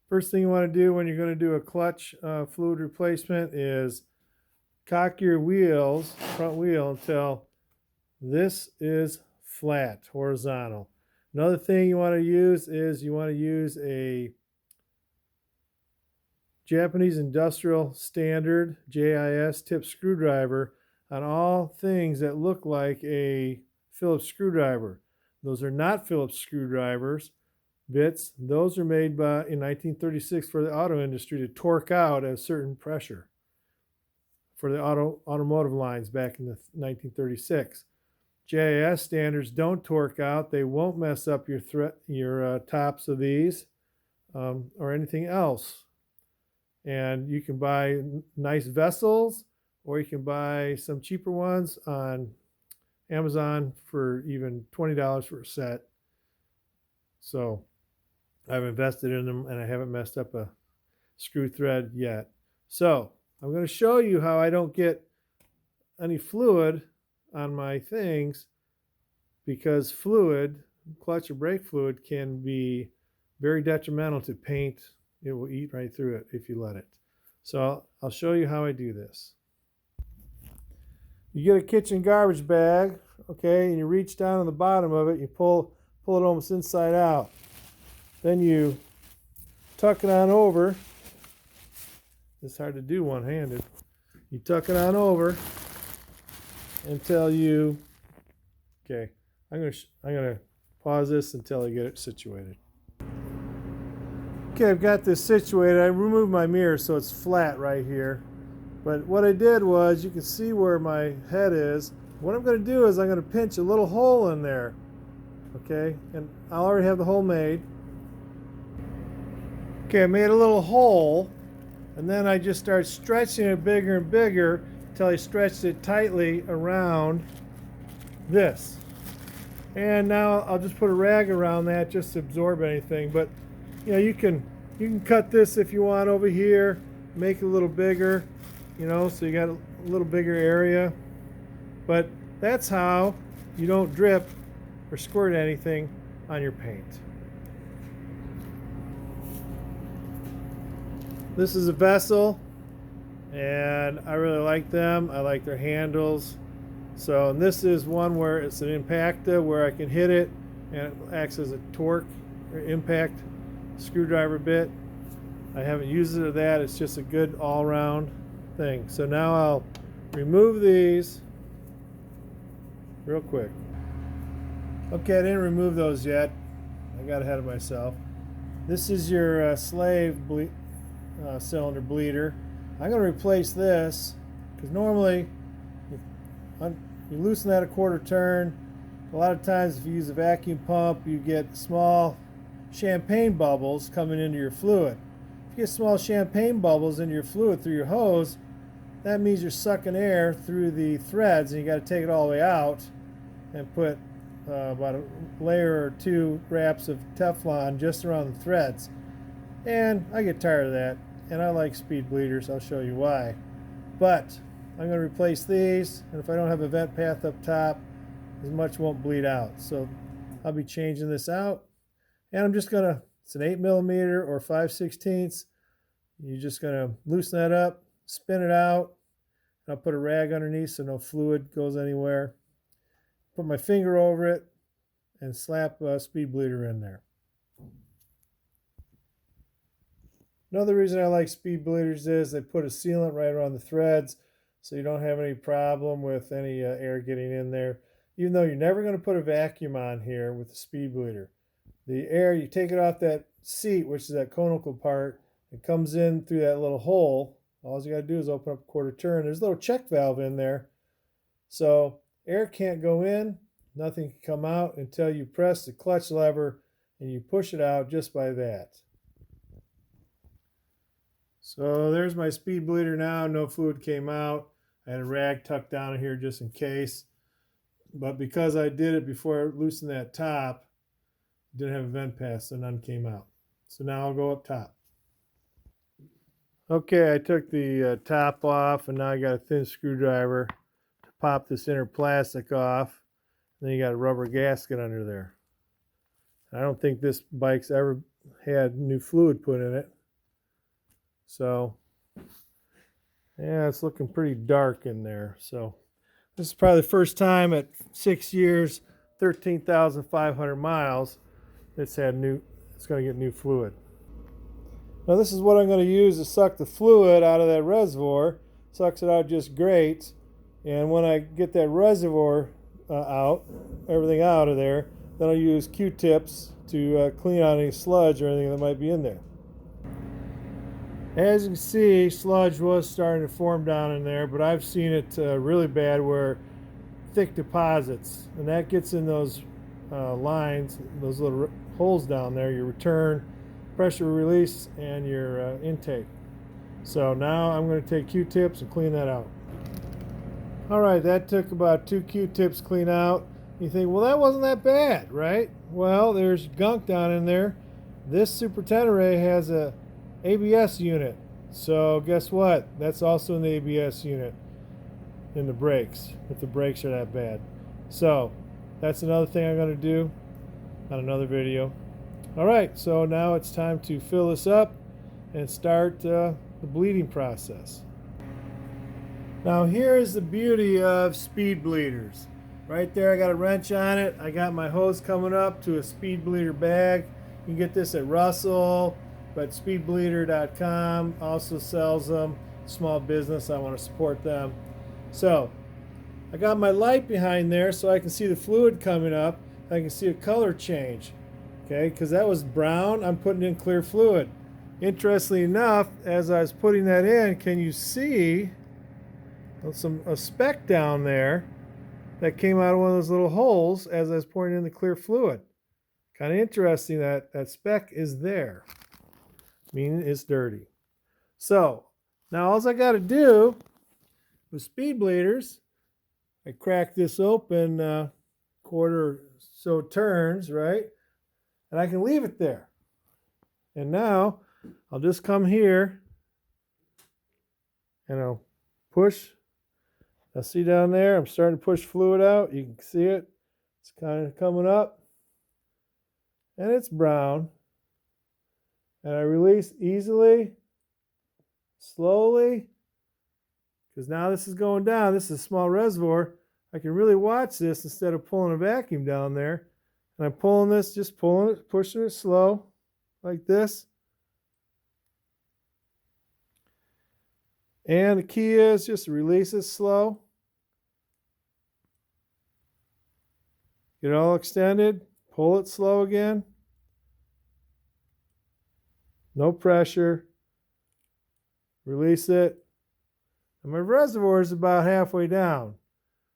First thing you want to do when you're going to do a clutch fluid replacement is cock your wheels, front wheel, until this is flat, horizontal. Another thing you want to use is a Japanese Industrial Standard JIS tip screwdriver on all things that look like a Phillips screwdriver. Those are not Phillips screwdrivers bits. Those are made in 1936 for the auto industry to torque out at a certain pressure for the automotive lines back in the 1936. JIS standards don't torque out. They won't mess up your tops of these or anything else. And you can buy nice vessels, or you can buy some cheaper ones on Amazon for even $20 for a set. So I've invested in them and I haven't messed up a screw thread yet. So I'm going to show you how I don't get any fluid on my things, because fluid, clutch or brake fluid, can be very detrimental to paint. It will eat right through it if you let it. So I'll show you how I do this. You get a kitchen garbage bag, okay, and you reach down on the bottom of it, you pull it almost inside out. Then you tuck it on over. It's hard to do one-handed. You tuck it on over until you, okay, I'm gonna pause this until I get it situated. Okay, I've got this situated. I removed my mirror so it's flat right here. But what I did was, you can see where my head is. What I'm going to do is I'm going to pinch a little hole in there. Okay, and I already have the hole made. Okay, I made a little hole, and then I just start stretching it bigger and bigger until I stretched it tightly around this. And now I'll just put a rag around that just to absorb anything. But you can cut this if you want over here, make it a little bigger, so you got a little bigger area. But that's how you don't drip or squirt anything on your paint. This is a vessel, and I really like them. I like their handles. So, and this is one where it's an impactor where I can hit it and it acts as a torque or impact screwdriver bit. I haven't used it of that. It's just a good all-round thing. So now I'll remove these real quick. Okay, I didn't remove those yet. I got ahead of myself. This is your slave cylinder bleeder. I'm going to replace this because normally you loosen that a quarter turn. A lot of times if you use a vacuum pump, you get small champagne bubbles coming into your fluid. If you get small champagne bubbles into your fluid through your hose, that means you're sucking air through the threads, and you got to take it all the way out and put about a layer or two wraps of Teflon just around the threads. And I get tired of that, and I like speed bleeders. I'll show you why. But I'm going to replace these, and if I don't have a vent path up top, as much won't bleed out. So I'll be changing this out, and I'm just going to, it's an 8mm or 5/16. You're just going to loosen that up, spin it out, and I'll put a rag underneath so no fluid goes anywhere. Put my finger over it and slap a speed bleeder in there. Another reason I like speed bleeders is they put a sealant right around the threads, so you don't have any problem with any air getting in there. Even though you're never going to put a vacuum on here with the speed bleeder. The air, you take it off that seat, which is that conical part, it comes in through that little hole. All you got to do is open up a quarter turn. There's a little check valve in there. So air can't go in, nothing can come out until you press the clutch lever and you push it out just by that. So there's my speed bleeder now. No fluid came out. I had a rag tucked down in here just in case. But because I did it before I loosened that top, it didn't have a vent path, so none came out. So now I'll go up top. Okay, I took the top off, and now I got a thin screwdriver to pop this inner plastic off. And then you got a rubber gasket under there. I don't think this bike's ever had new fluid put in it. So yeah, it's looking pretty dark in there. So this is probably the first time at 6 years, 13,500 miles, it's going to get new fluid. Now this is what I'm going to use to suck the fluid out of that reservoir. Sucks it out just great. And when I get that reservoir out, everything out of there, then I'll use Q-tips to clean out any sludge or anything that might be in there. As you can see, sludge was starting to form down in there, but I've seen it really bad where thick deposits, and that gets in those lines, those little holes down there, your return, pressure release, and your intake. So now I'm going to take Q-tips and clean that out. Alright, that took about 2 Q-tips clean out. You think, well, that wasn't that bad, right? Well, there's gunk down in there. This Super Tenere has a ABS unit. So guess what? That's also in the ABS unit in the brakes, if the brakes are that bad. So that's another thing I'm going to do on another video. Alright, so now it's time to fill this up and start the bleeding process. Now here is the beauty of speed bleeders. Right there I got a wrench on it. I got my hose coming up to a speed bleeder bag. You can get this at Russell, but speedbleeder.com also sells them. Small business, I want to support them. So I got my light behind there so I can see the fluid coming up. I can see a color change. Okay, because that was brown, I'm putting in clear fluid. Interestingly enough, as I was putting that in, can you see a speck down there that came out of one of those little holes as I was pouring in the clear fluid? Kind of interesting that that speck is there, meaning it's dirty. So now all I got to do with speed bleeders, I crack this open quarter or so turns, right? And I can leave it there. And now I'll just come here and I'll push. I'll see down there, I'm starting to push fluid out. You can see it. It's kind of coming up. And it's brown. And I release easily, slowly, because now this is going down. This is a small reservoir. I can really watch this instead of pulling a vacuum down there. And I'm pulling this, just pulling it, pushing it slow, like this. And the key is just to release it slow. Get it all extended, pull it slow again. No pressure. Release it. And my reservoir is about halfway down.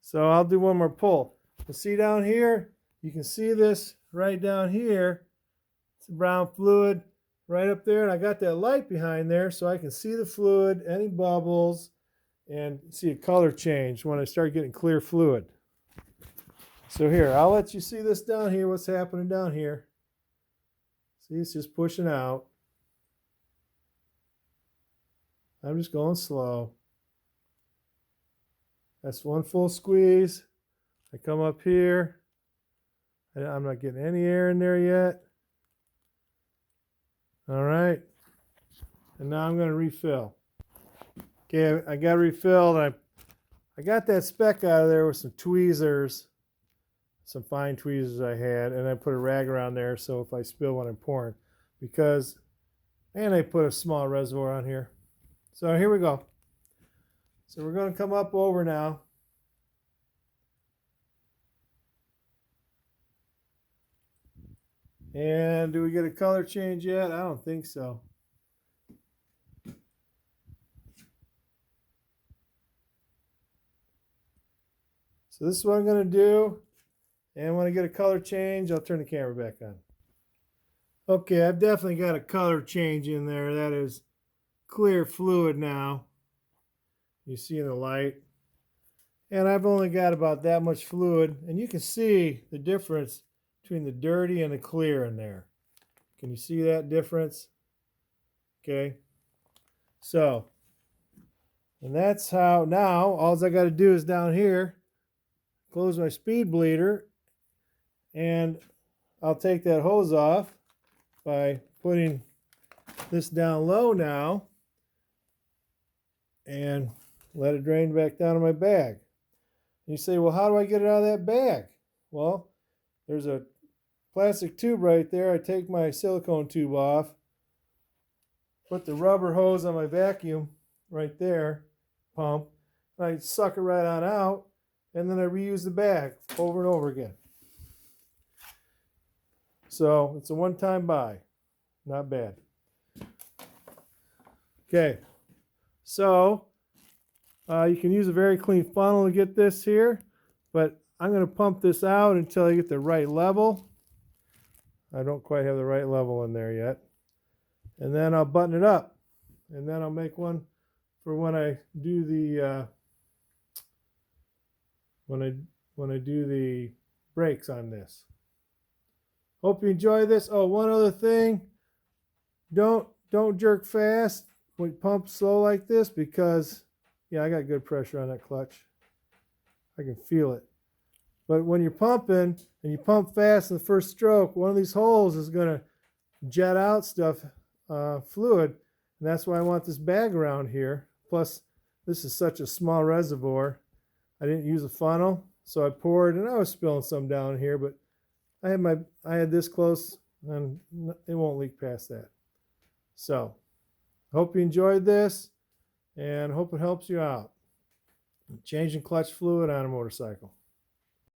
So I'll do one more pull. You see down here, you can see this right down here. It's brown fluid right up there. And I got that light behind there so I can see the fluid, any bubbles, and see a color change when I start getting clear fluid. So here, I'll let you see this down here, what's happening down here. See, it's just pushing out. I'm just going slow. That's one full squeeze. I come up here. I'm not getting any air in there yet. All right. And now I'm going to refill. Okay, I got refilled. I got that speck out of there with some tweezers, some fine tweezers I had, and I put a rag around there so if I spill when I'm pouring, and I put a small reservoir on here. So here we go. So we're going to come up over now. And do we get a color change yet? I don't think so. So this is what I'm going to do. And when I get a color change, I'll turn the camera back on. Okay, I've definitely got a color change in there. That is clear fluid now. You see in the light. And I've only got about that much fluid. And you can see the difference between the dirty and the clear in there. Can you see that difference? Okay. So, and that's how now all I got to do is down here, close my speed bleeder, and I'll take that hose off by putting this down low now and let it drain back down in my bag. You say, well, how do I get it out of that bag? Well, there's a plastic tube right there. I take my silicone tube off, put the rubber hose on my vacuum right there, pump, and I suck it right on out, and then I reuse the bag over and over again. So it's a one-time buy. Not bad. Okay, so you can use a very clean funnel to get this here, but I'm going to pump this out until I get the right level. I don't quite have the right level in there yet. And then I'll button it up, and then I'll make one for when I do the when I do the brakes on this. Hope you enjoy this. Oh, one other thing. Don't jerk fast when you pump slow like this, because yeah, I got good pressure on that clutch. I can feel it. But when you're pumping and you pump fast in the first stroke, one of these holes is going to jet out stuff, fluid, and that's why I want this bag around here. Plus, this is such a small reservoir. I didn't use a funnel, so I poured, and I was spilling some down here, but I had this close, and it won't leak past that. So, hope you enjoyed this, and hope it helps you out. Changing clutch fluid on a motorcycle.